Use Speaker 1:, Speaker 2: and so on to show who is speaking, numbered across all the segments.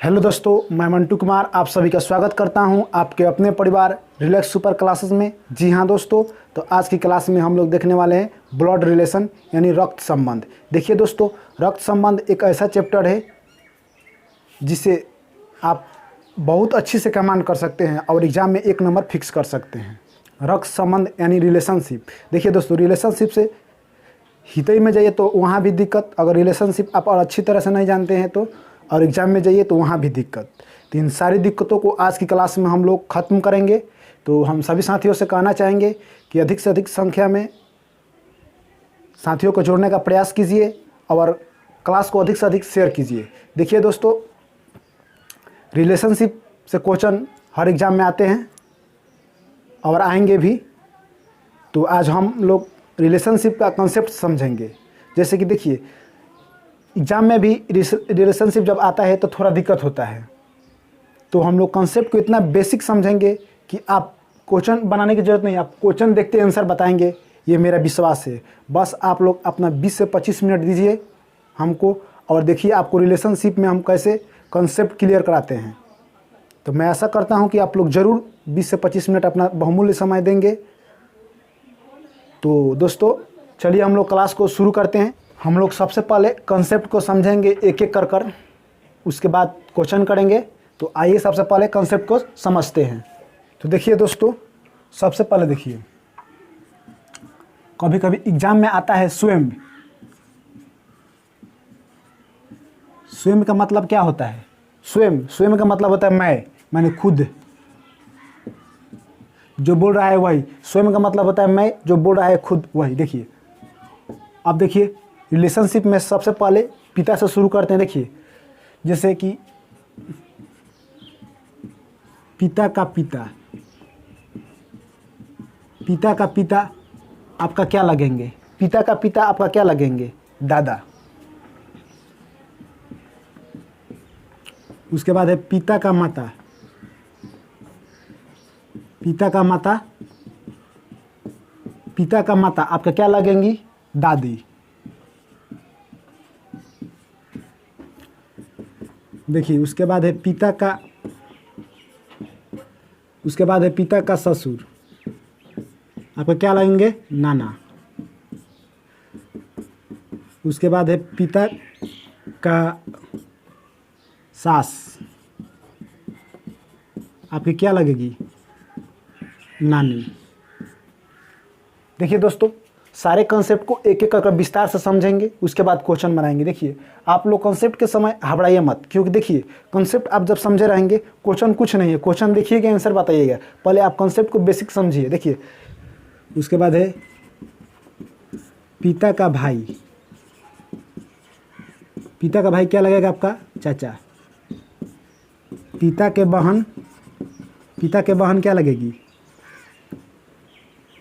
Speaker 1: Hello दोस्तों, मैं मंटू कुमार आप सभी का स्वागत करता हूं आपके अपने परिवार रिलैक्स सुपर क्लासेस में। जी हां दोस्तों, तो आज की क्लास में हम लोग देखने वाले हैं ब्लड रिलेशन यानी रक्त संबंध। देखिए दोस्तों, रक्त संबंध एक ऐसा चैप्टर है जिसे आप बहुत अच्छी से कमांड कर सकते हैं और एग्ज़ाम में 1 नंबर फिक्स कर सकते हैं। रक्त संबंध यानी रिलेशनशिप। देखिए दोस्तों, रिलेशनशिप से हितई में जाइए तो वहाँ भी दिक्कत, अगर रिलेशनशिप आप और अच्छी तरह से नहीं जानते हैं तो, और एग्ज़ाम में जाइए तो वहाँ भी दिक्कत। तो इन सारी दिक्कतों को आज की क्लास में हम लोग ख़त्म करेंगे। तो हम सभी साथियों से कहना चाहेंगे कि अधिक से अधिक संख्या में साथियों को जोड़ने का प्रयास कीजिए और क्लास को अधिक से अधिक शेयर कीजिए। देखिए दोस्तों, रिलेशनशिप से क्वेश्चन हर एग्ज़ाम में आते हैं और आएंगे भी। तो आज हम लोग रिलेशनशिप का कंसेप्ट समझेंगे। जैसे कि देखिए, एग्ज़ाम में भी रिलेशनशिप जब आता है तो थोड़ा दिक्कत होता है। तो हम लोग कंसेप्ट को इतना बेसिक समझेंगे कि आप क्वेश्चन बनाने की ज़रूरत नहीं, आप क्वेश्चन देखते आंसर बताएंगे, ये मेरा विश्वास है। बस आप लोग अपना 20 से 25 मिनट दीजिए हमको और देखिए आपको रिलेशनशिप में हम कैसे कंसेप्ट क्लियर कराते हैं। तो मैं आशा करता हूँ कि आप लोग ज़रूर 20 से 25 मिनट अपना बहुमूल्य समय देंगे। तो दोस्तों चलिए हम लोग क्लास को शुरू करते हैं। हम लोग सबसे पहले कंसेप्ट को समझेंगे एक एक कर उसके बाद क्वेश्चन करेंगे। तो आइए सबसे पहले कंसेप्ट को समझते हैं। तो देखिए दोस्तों, सबसे पहले देखिए, कभी कभी एग्जाम में आता है स्वयं। स्वयं का मतलब क्या होता है? स्वयं स्वयं का मतलब होता है मैं, मैंने खुद। जो बोल रहा है वही। स्वयं का मतलब होता है मैं, जो बोल रहा है खुद वही। देखिए, अब देखिए रिलेशनशिप में सबसे पहले पिता से शुरू करते हैं। देखिए, जैसे कि पिता का पिता, पिता का पिता आपका क्या लगेंगे? पिता का पिता आपका क्या लगेंगे? दादा। उसके बाद है पिता का माता, पिता का माता, पिता का माता आपका क्या लगेंगी? दादी। देखिए, उसके बाद है पिता का, उसके बाद है पिता का ससुर, आपको क्या लगेंगे? नाना। उसके बाद है पिता का सास, आपकी क्या लगेगी? नानी। देखिए दोस्तों, सारे कंसेप्ट को एक एक कर विस्तार से समझेंगे, उसके बाद क्वेश्चन बनाएंगे। देखिए, आप लोग कंसेप्ट के समय घबराइए मत, क्योंकि देखिए कंसेप्ट आप जब समझे रहेंगे, क्वेश्चन कुछ नहीं है। क्वेश्चन देखिएगा, आंसर बताइएगा। पहले आप कंसेप्ट को बेसिक समझिए। देखिए, उसके बाद है पिता का भाई, पिता का भाई क्या लगेगा आपका? चाचा। पिता के बहन, पिता के बहन क्या लगेगी?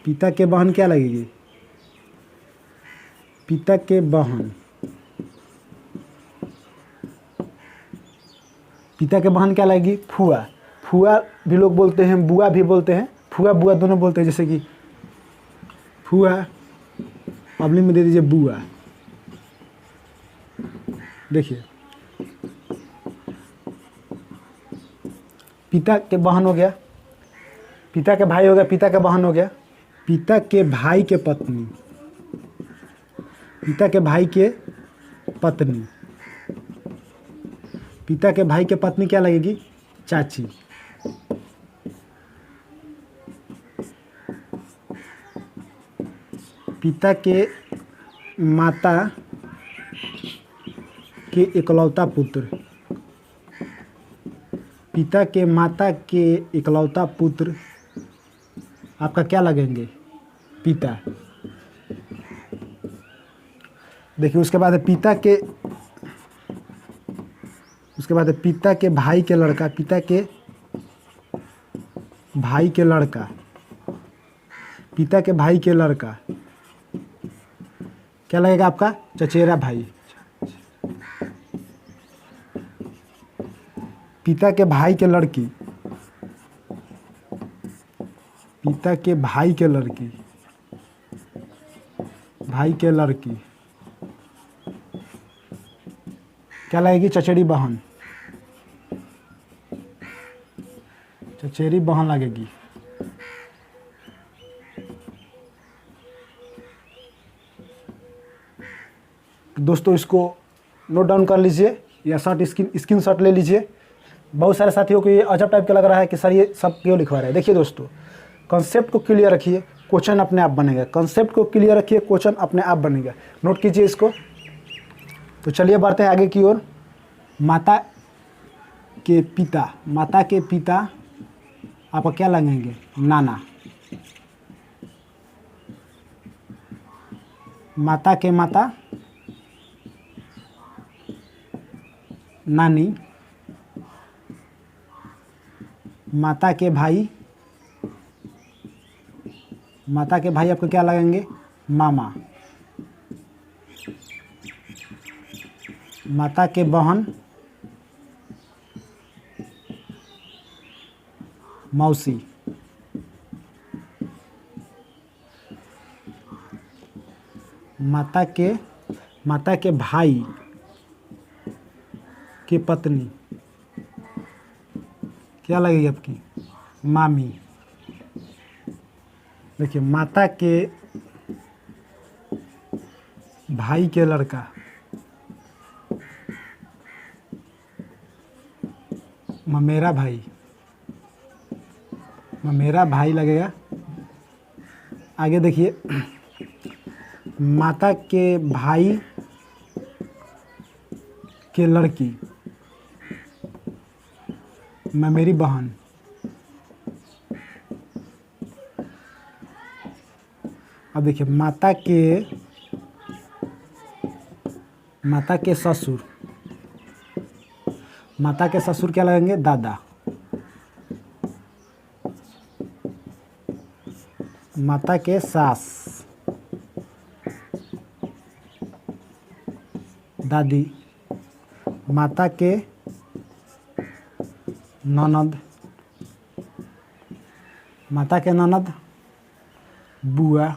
Speaker 1: पिता के बहन क्या लगेगी? पिता के बहन, पिता के बहन क्या लगेगी? फुआ। फुआ भी लोग बोलते हैं, बुआ भी बोलते हैं, फुआ बुआ दोनों बोलते हैं। जैसे कि फुआ, पब्लिक में दे दीजिए बुआ। देखिए, पिता के बहन हो गया, पिता के भाई हो गया, पिता के बहन हो गया, पिता के भाई के पत्नी, पिता के भाई के पत्नी, पिता के भाई के पत्नी क्या लगेगी? चाची। पिता के माता के इकलौता पुत्र, पिता के माता के इकलौता पुत्र आपका क्या लगेंगे? पिता। देखिए, उसके बाद है पिता के, उसके बाद है पिता के भाई के लड़का, पिता के भाई के लड़का, पिता के भाई के लड़का क्या लगेगा आपका? चचेरा भाई। पिता के भाई के लड़की, पिता के भाई के लड़की, भाई के लड़की क्या लगेगी? चचेरी बहन। चचेरी बहन लगेगी। दोस्तों इसको नोट डाउन कर लीजिए या स्क्रीन शॉट ले लीजिए। बहुत सारे साथियों को ये अजब टाइप का लग रहा है कि सर ये सब क्यों लिखवा रहे हैं। देखिए दोस्तों, कॉन्सेप्ट को क्लियर रखिए, क्वेश्चन अपने आप बनेगा। कॉन्सेप्ट को क्लियर रखिए, क्वेश्चन अपने आप बनेगा। नोट कीजिए इसको। तो चलिए बढ़ते हैं आगे की ओर। माता के पिता, माता के पिता आप क्या लगेंगे? नाना। माता के माता नानी। माता के भाई, माता के भाई आपको क्या लगेंगे? मामा। माता के बहन मौसी। माता के भाई की पत्नी क्या लगेगी आपकी? मामी। देखिए, माता के भाई के लड़का ममेरा भाई, ममेरा भाई लगेगा। आगे देखिए, माता के भाई के लड़की ममेरी बहन। अब देखिए, माता के ससुर, माता के ससुर क्या लगेंगे? दादा। माता के सास दादी। माता के ननद, माता के ननद बुआ,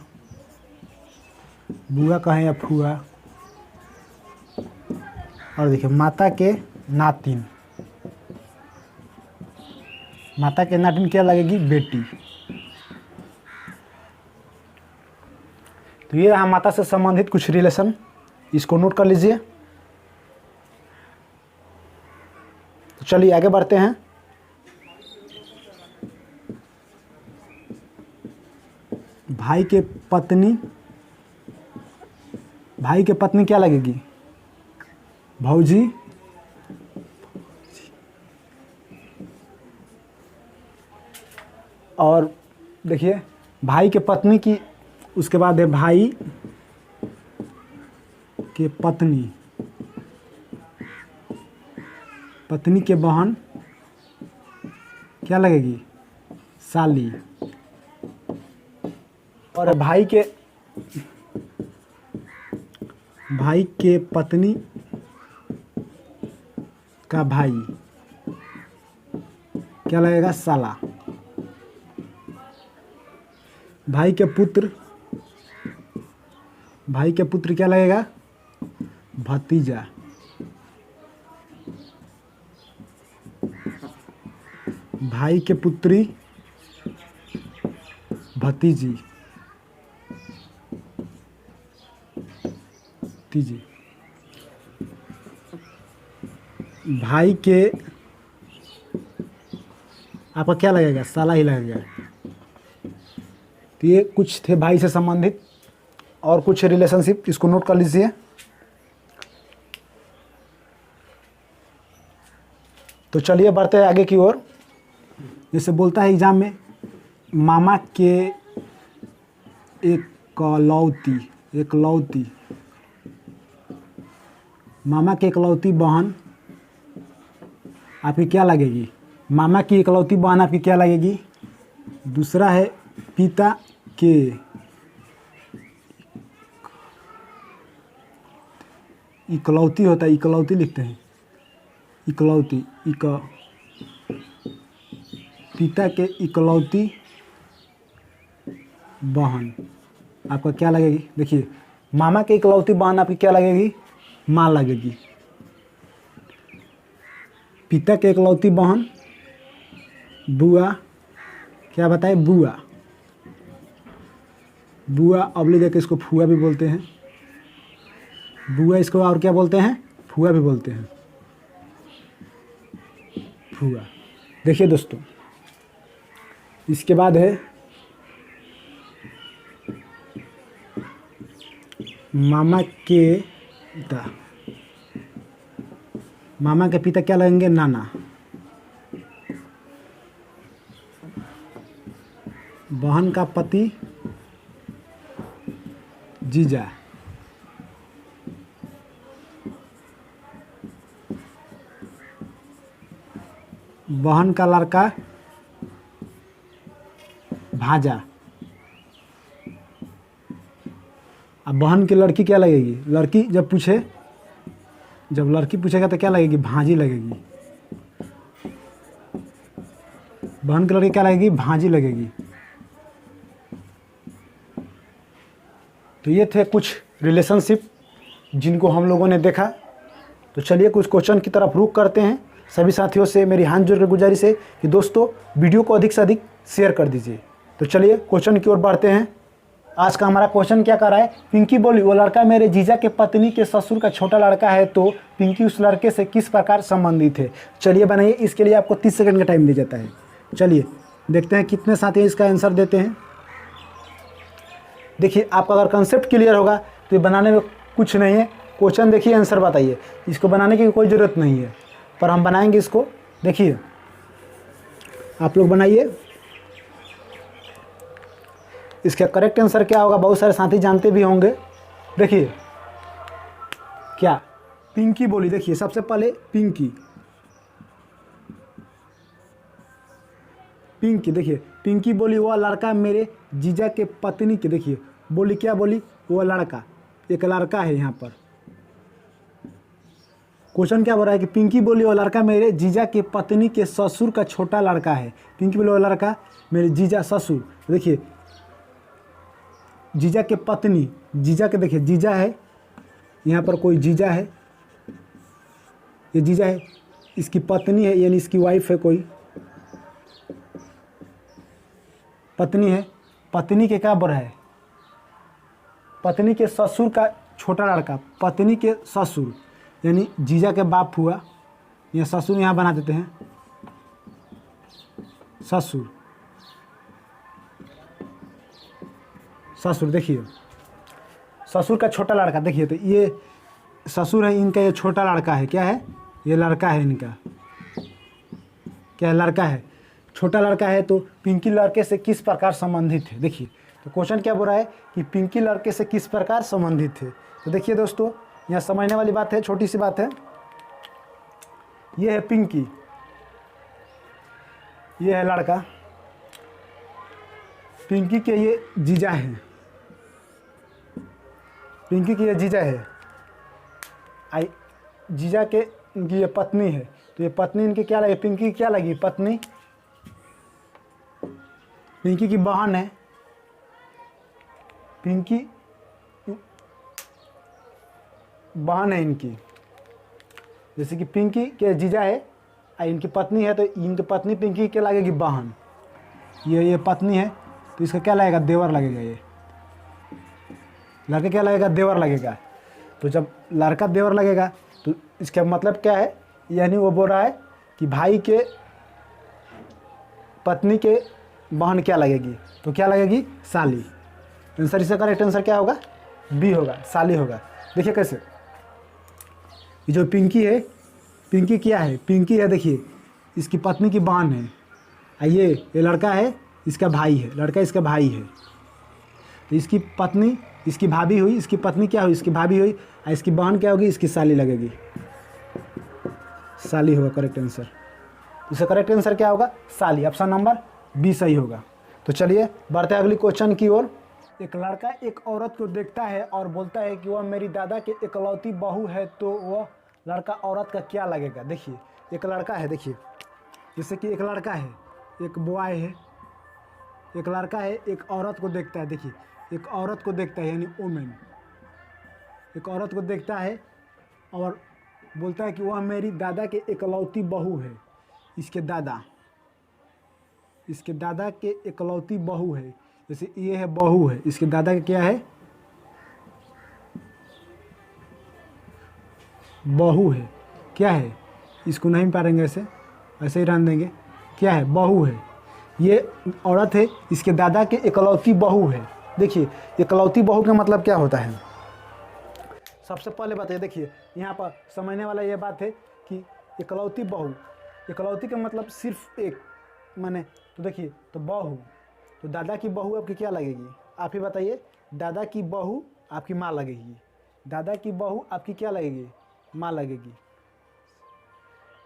Speaker 1: बुआ कहें या फुआ। और देखिए, माता के नातिन, माता के नातिन क्या लगेगी? बेटी। तो ये रहा माता से संबंधित कुछ रिलेशन, इसको नोट कर लीजिए। तो चलिए आगे बढ़ते हैं। भाई के पत्नी क्या लगेगी? भौजी। और देखिए, भाई के पत्नी की, उसके बाद है भाई के पत्नी, पत्नी के बहन क्या लगेगी? साली। और भाई के पत्नी का भाई क्या लगेगा? साला। भाई के पुत्र क्या लगेगा? भतीजा। भाई के पुत्री भतीजी, तीजी। भाई के आपका क्या लगेगा? साला ही लगेगा। तो ये कुछ थे भाई से संबंधित और कुछ रिलेशनशिप, इसको नोट कर लीजिए। तो चलिए बढ़ते हैं आगे की ओर। जैसे बोलता है एग्जाम में, मामा के एकलौती मामा की इकलौती बहन आपकी क्या लगेगी? मामा की इकलौती बहन आपकी क्या लगेगी? दूसरा है पिता के इकलौती, होता है इकलौती लिखते हैं, इकलौती पिता के इकलौती बहन आपका क्या लगेगी? देखिए, मामा की इकलौती बहन आपकी क्या लगेगी? माँ लगेगी। पिता के इकलौती बहन बुआ, क्या बताए, बुआ। बुआ अबली देके इसको फुआ भी बोलते हैं। बुआ इसको और क्या बोलते हैं, फुआ भी बोलते हैं, फुआ। देखिए दोस्तों, इसके बाद है मामा के पिता। मामा के पिता क्या लगेंगे, नाना। बहन का पति जीजा। बहन का लड़का भाजा। अब बहन की लड़की क्या लगेगी, लड़की जब लड़की पूछेगा तो क्या लगेगी, भांजी लगेगी। बहन की लड़की क्या लगेगी, भांजी लगेगी। तो ये थे कुछ रिलेशनशिप जिनको हम लोगों ने देखा। तो चलिए कुछ क्वेश्चन की तरफ रुख करते हैं। सभी साथियों से मेरी हाथ जोड़ कर गुजारिश है कि दोस्तों वीडियो को अधिक से अधिक शेयर कर दीजिए। तो चलिए क्वेश्चन की ओर बढ़ते हैं। आज का हमारा क्वेश्चन क्या कर रहा है, पिंकी बोली वो लड़का मेरे जीजा के पत्नी के ससुर का छोटा लड़का है, तो पिंकी उस लड़के से किस प्रकार संबंधित है। चलिए बनाइए, इसके लिए आपको 30 सेकंड का टाइम दिया जाता है। चलिए देखते हैं कितने साथी इसका आंसर देते हैं। देखिए, आपका अगर कंसेप्ट क्लियर होगा तो ये बनाने में कुछ नहीं है। क्वेश्चन देखिए, आंसर बताइए। इसको बनाने की कोई ज़रूरत नहीं है, पर हम बनाएंगे इसको। देखिए, आप लोग बनाइए। इसका करेक्ट आंसर क्या होगा, बहुत सारे साथी जानते भी होंगे। देखिए क्या, पिंकी बोली। देखिए सबसे पहले पिंकी, देखिए पिंकी बोली वह लड़का मेरे जीजा के पत्नी के। देखिए बोली क्या बोली, वह लड़का, एक लड़का है यहाँ पर। क्वेश्चन क्या बोल रहा है कि पिंकी बोली वह लड़का मेरे जीजा के पत्नी के ससुर का छोटा लड़का है। पिंकी बोली वह लड़का मेरे जीजा ससुर। देखिए जीजा के पत्नी, जीजा के, देखिए जीजा है यहाँ पर, कोई जीजा है, ये जीजा है, इसकी पत्नी है यानी इसकी वाइफ है, कोई पत्नी है। पत्नी के क्या बोल रहा है, पत्नी के ससुर का छोटा लड़का, पत्नी के ससुर यानी जीजा के बाप हुआ, या ससुर यहाँ बना देते हैं, ससुर। ससुर देखिए, ससुर का छोटा लड़का। देखिए तो ये ससुर है इनका, ये छोटा लड़का है, क्या है, ये लड़का है इनका, क्या है, लड़का है, छोटा लड़का है। तो पिंकी लड़के से किस प्रकार संबंधित है। देखिए तो क्वेश्चन क्या बोल रहा है कि पिंकी लड़के से किस प्रकार संबंधित है। तो देखिए दोस्तों, यहाँ समझने वाली बात है, छोटी सी बात है। ये है पिंकी, ये है लड़का, पिंकी के ये जीजा है, पिंकी की ये जीजा है, आई जीजा के इनकी ये पत्नी है। तो ये पत्नी इनकी क्या लगी, पिंकी की क्या लगी, पत्नी, पिंकी की बहन है, पिंकी बहन है इनकी। जैसे कि पिंकी के जीजा है और इनकी पत्नी है, तो इनकी पत्नी पिंकी के लगेगी बहन। ये पत्नी है तो इसका क्या लगेगा, देवर लगेगा। ये लड़का क्या लगेगा, देवर लगेगा। तो जब लड़का देवर लगेगा तो इसका मतलब क्या है, यानी वो बोल रहा है कि भाई के पत्नी के बहन क्या लगेगी, तो क्या लगेगी, साली। आंसर इसका करेक्ट आंसर क्या होगा, बी होगा, साली होगा। देखिए कैसे, ये जो पिंकी है, पिंकी क्या है, पिंकी है, देखिए इसकी पत्नी की बहन है, और ये लड़का है, इसका भाई है, लड़का इसका भाई है। तो इसकी पत्नी इसकी भाभी हुई, इसकी पत्नी क्या हुई, इसकी भाभी हुई, और इसकी बहन क्या होगी, इसकी साली लगेगी, साली होगा करेक्ट आंसर। इसका करेक्ट आंसर क्या होगा, साली। ऑप्शन नंबर बी सही होगा। तो चलिए बढ़ते हैं अगली क्वेश्चन की ओर। एक लड़का एक औरत को देखता है और बोलता है कि वह मेरी दादा के इकलौती बहू है, तो वह लड़का औरत का क्या लगेगा। देखिए एक लड़का है, देखिए जैसे कि एक लड़का है, एक बॉय है, एक लड़का है, एक औरत को देखता है। देखिए एक औरत को देखता है यानी वुमेन, एक औरत को देखता है और बोलता है कि वह मेरी दादा के इकलौती बहू है, इसके दादा, इसके दादा के इकलौती बहू है, जैसे ये है बहू है, इसके दादा का क्या है, बहू है, क्या है, इसको नहीं पारेंगे, ऐसे ऐसे ही रहने देंगे, क्या है, बहू है, ये औरत है, इसके दादा के इकलौती बहू है। देखिए इकलौती बहू का मतलब क्या होता है, सबसे पहले बात है, देखिए यहाँ पर समझने वाला ये बात है कि इकलौती बहू, इकलौती का मतलब सिर्फ एक माने, तो देखिए तो बहू, तो दादा की बहू आपकी क्या लगेगी, आप ही बताइए, दादा की बहू आपकी माँ लगेगी, दादा की बहू आपकी क्या लगेगी, माँ लगेगी,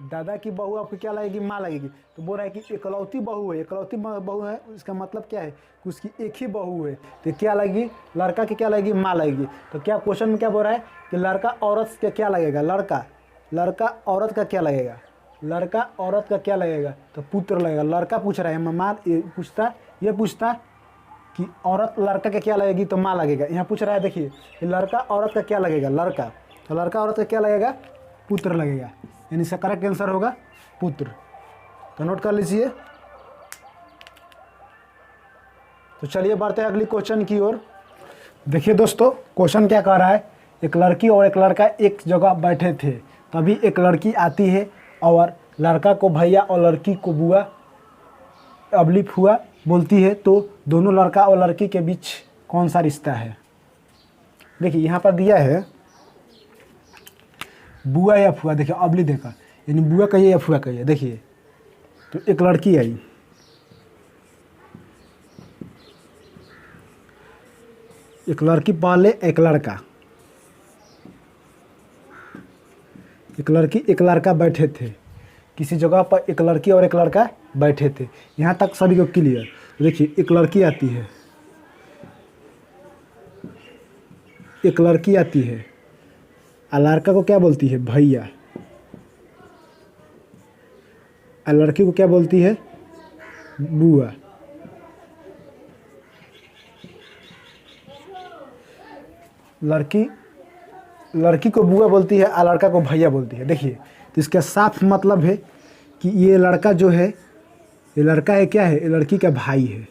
Speaker 1: दादा की बहू आपकी क्या लगेगी, माँ लगेगी। तो बोल रहा है कि इकलौती बहू है, इकलौती बहू है, इसका मतलब क्या है कि उसकी एक ही बहू है, तो क्या लगेगी, लड़का की क्या लगेगी, माँ लगेगी। तो क्या क्वेश्चन में क्या बोल रहा है कि लड़का औरत का क्या लगेगा, लड़का औरत का क्या लगेगा, लड़का औरत का क्या लगेगा, तो पुत्र लगेगा। लड़का पूछ रहा है, माँ ये पूछता कि औरत लड़का का क्या लगेगी, तो माँ लगेगा। यहाँ पूछ रहा है देखिए कि लड़का औरत का क्या लगेगा, लड़का, तो लड़का औरत का क्या लगेगा, पुत्र लगेगा, यानी इसका करेक्ट आंसर होगा पुत्र। तो नोट कर लीजिए। तो चलिए बढ़ते हैं अगली क्वेश्चन की ओर। देखिए दोस्तों क्वेश्चन क्या कह रहा है, एक लड़की और एक लड़का एक जगह बैठे थे, तभी एक लड़की आती है और लड़का को भैया और लड़की को बुआ अबली फुआ बोलती है, तो दोनों लड़का और लड़की के बीच कौन सा रिश्ता है। देखिए यहाँ पर दिया है बुआ या फुआ, देखिए अबली देखा, यानी बुआ कहिए या फुआ कहिए। देखिए तो एक लड़की आई, एक लड़की पहले एक लड़का, एक लड़की एक लड़का बैठे थे किसी जगह पर, एक लड़की और एक लड़का बैठे थे, यहाँ तक सभी को क्लियर। देखिए एक लड़की आती है, एक लड़की आती है और लड़का को क्या बोलती है, भैया, और लड़की को क्या बोलती है, बुआ। लड़की को बुआ बोलती है और लड़का को भैया बोलती है। देखिए तो इसका साफ मतलब है कि ये लड़का जो है, ये लड़का है क्या है, ये लड़की का भाई है,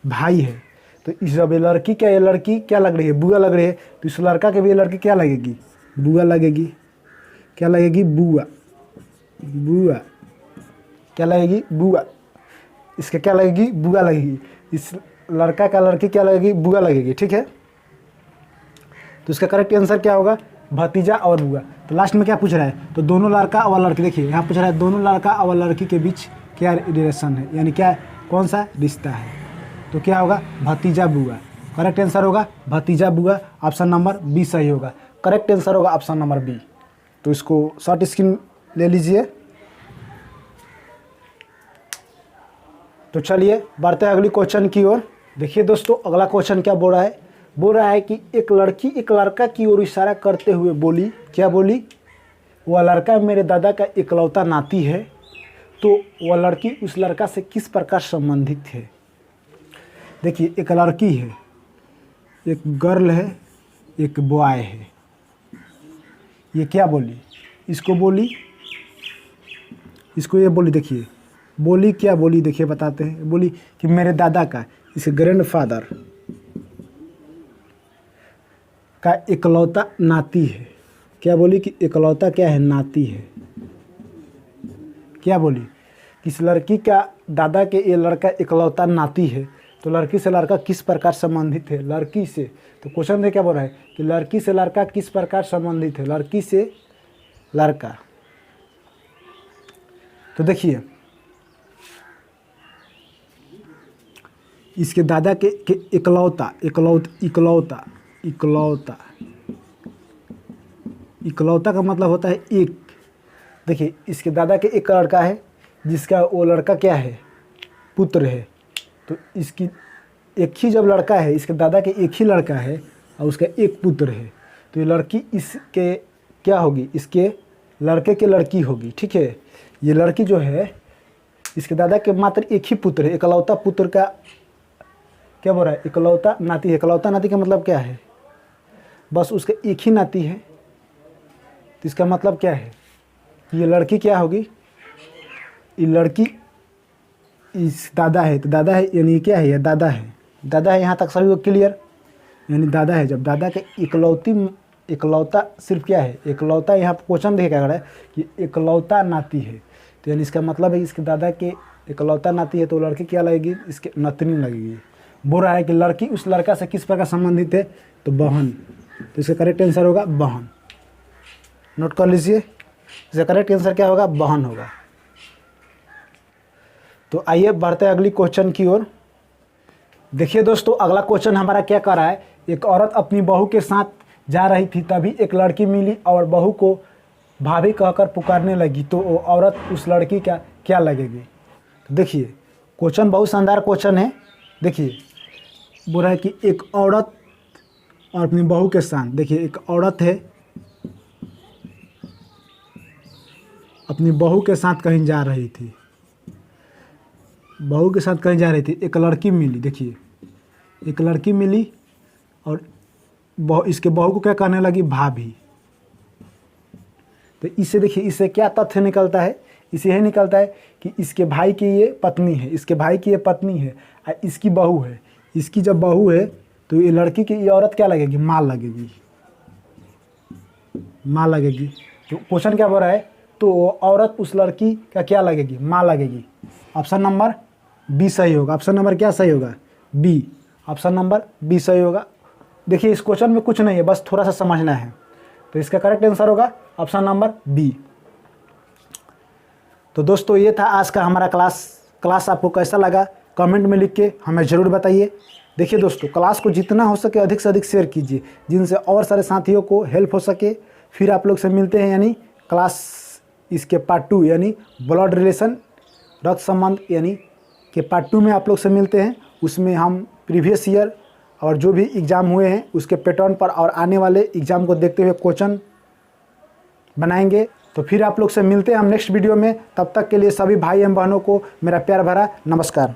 Speaker 1: भाई है। तो इस जब ये लड़की क्या लग रही है, बुआ लग रही है, तो इस लड़का के भी ये लड़की क्या लगेगी, बुआ लगेगी, क्या लगेगी, बुआ, बुआ क्या लगेगी, बुआ, इसका क्या लगेगी, बुआ लगेगी, इस लड़का का लड़की क्या लगेगी, बुआ लगेगी। ठीक है, तो इसका करेक्ट आंसर क्या होगा, भतीजा और बुआ। तो लास्ट में क्या पूछ रहा है, तो दोनों लड़का और लड़की, देखिए यहाँ पूछ रहा है दोनों लड़का और लड़की के बीच क्या रिलेशन है, यानी क्या कौन सा रिश्ता है, तो क्या होगा, भतीजा बुआ। करेक्ट आंसर होगा भतीजा बुआ, ऑप्शन नंबर बी सही होगा। करेक्ट आंसर होगा ऑप्शन नंबर बी। तो इसको शॉर्ट स्क्रीन ले लीजिए। तो चलिए बढ़ते हैं अगली क्वेश्चन की ओर। देखिए दोस्तों अगला क्वेश्चन क्या बोल रहा है कि एक लड़की एक लड़का की ओर इशारा करते हुए बोली, क्या बोली, वह लड़का मेरे दादा का इकलौता नाती है, तो वह लड़की उस लड़का से किस प्रकार संबंधित है। देखिए एक लड़की है, एक गर्ल है, एक बॉय है, ये क्या बोली, इसको बोली, इसको ये बोली, देखिए बोली क्या बोली, देखिए बताते हैं, बोली कि मेरे दादा का, इसे ग्रैंडफादर का इकलौता नाती है। क्या बोली कि इकलौता क्या है, नाती है। क्या बोली कि इस लड़की का दादा के ये लड़का इकलौता नाती है, तो लड़की से लड़का किस प्रकार संबंधित है, लड़की से। तो क्वेश्चन में क्या बोल रहा है कि लड़की से लड़का किस प्रकार संबंधित है, लड़की से लड़का। तो देखिए इसके दादा के इकलौता, इकलौता का मतलब होता है एक। देखिए इसके दादा के एक लड़का है जिसका वो लड़का क्या है, पुत्र है। तो इसकी एक ही जब लड़का है, इसके दादा के एक ही लड़का है और उसका एक पुत्र है, तो ये लड़की इसके क्या होगी, इसके लड़के के लड़की होगी। ठीक है, ये लड़की जो है इसके दादा के मात्र एक ही पुत्र है, इकलौता पुत्र का क्या बोल रहा है, इकलौता नाती है। इकलौता नाती का मतलब क्या है, बस उसका एक ही नाती है। तो इसका मतलब क्या है, ये लड़की क्या होगी, ये लड़की इस दादा है, तो दादा है यानी क्या है, ये दादा है। दादा है, यहाँ तक सभी को क्लियर, यानी दादा है। जब दादा के इकलौता सिर्फ क्या है, इकलौता, यहाँ क्वेश्चन देखे क्या कर रहा है कि इकलौता नाती है, तो यानी इसका मतलब है इसके दादा के इकलौता नाती है, तो लड़की क्या लगेगी, इसके नतनी लगेगी। बोल रहा है कि लड़की उस लड़का से किस प्रकार संबंधित है, तो बहन, तो इसका करेक्ट आंसर होगा बहन। नोट कर लीजिए, इसका करेक्ट आंसर क्या होगा, बहन होगा। तो आइए बढ़ते हैं अगली क्वेश्चन की ओर। देखिए दोस्तों, अगला क्वेश्चन हमारा क्या कर रहा है, एक औरत अपनी बहू के साथ जा रही थी, तभी एक लड़की मिली और बहू को भाभी कहकर पुकारने लगी, तो वो औरत उस लड़की का क्या लगेगी। तो देखिए क्वेश्चन बहुत शानदार क्वेश्चन है। देखिए बोल रहा है कि एक औरत और अपनी बहू के साथ, देखिए एक औरत है अपनी बहू के साथ कहीं जा रही थी, बहू के साथ कहीं जा रही थी, एक लड़की मिली। देखिए एक लड़की मिली और इसके बहू को क्या करने लगी, भाभी। तो इससे देखिए, इससे क्या तथ्य निकलता है, इससे यही निकलता है कि इसके भाई की ये पत्नी है, इसके भाई की ये पत्नी है और इसकी बहू है। इसकी जब बहू है तो ये लड़की की ये औरत क्या लगेगी, माँ लगेगी, माँ लगेगी। तो क्वेश्चन क्या बोल रहा है, तो औरत उस लड़की का क्या लगेगी, माँ लगेगी। ऑप्शन नंबर बी सही होगा। ऑप्शन नंबर क्या सही होगा, बी। ऑप्शन नंबर बी सही होगा। देखिए इस क्वेश्चन में कुछ नहीं है, बस थोड़ा सा समझना है, तो इसका करेक्ट आंसर होगा ऑप्शन नंबर बी। तो दोस्तों ये था आज का हमारा क्लास आपको कैसा लगा कमेंट में लिख के हमें ज़रूर बताइए। देखिए दोस्तों, क्लास को जितना हो सके अधिक से अधिक शेयर कीजिए, जिनसे और सारे साथियों को हेल्प हो सके। फिर आप लोग से मिलते हैं, यानी क्लास इसके पार्ट 2 यानी ब्लड रिलेशन, रक्त संबंध यानी कि पार्ट 2 में आप लोग से मिलते हैं। उसमें हम प्रीवियस ईयर और जो भी एग्ज़ाम हुए हैं उसके पैटर्न पर और आने वाले एग्ज़ाम को देखते हुए क्वेश्चन बनाएंगे। तो फिर आप लोग से मिलते हैं हम नेक्स्ट वीडियो में। तब तक के लिए सभी भाई एवं बहनों को मेरा प्यार भरा नमस्कार।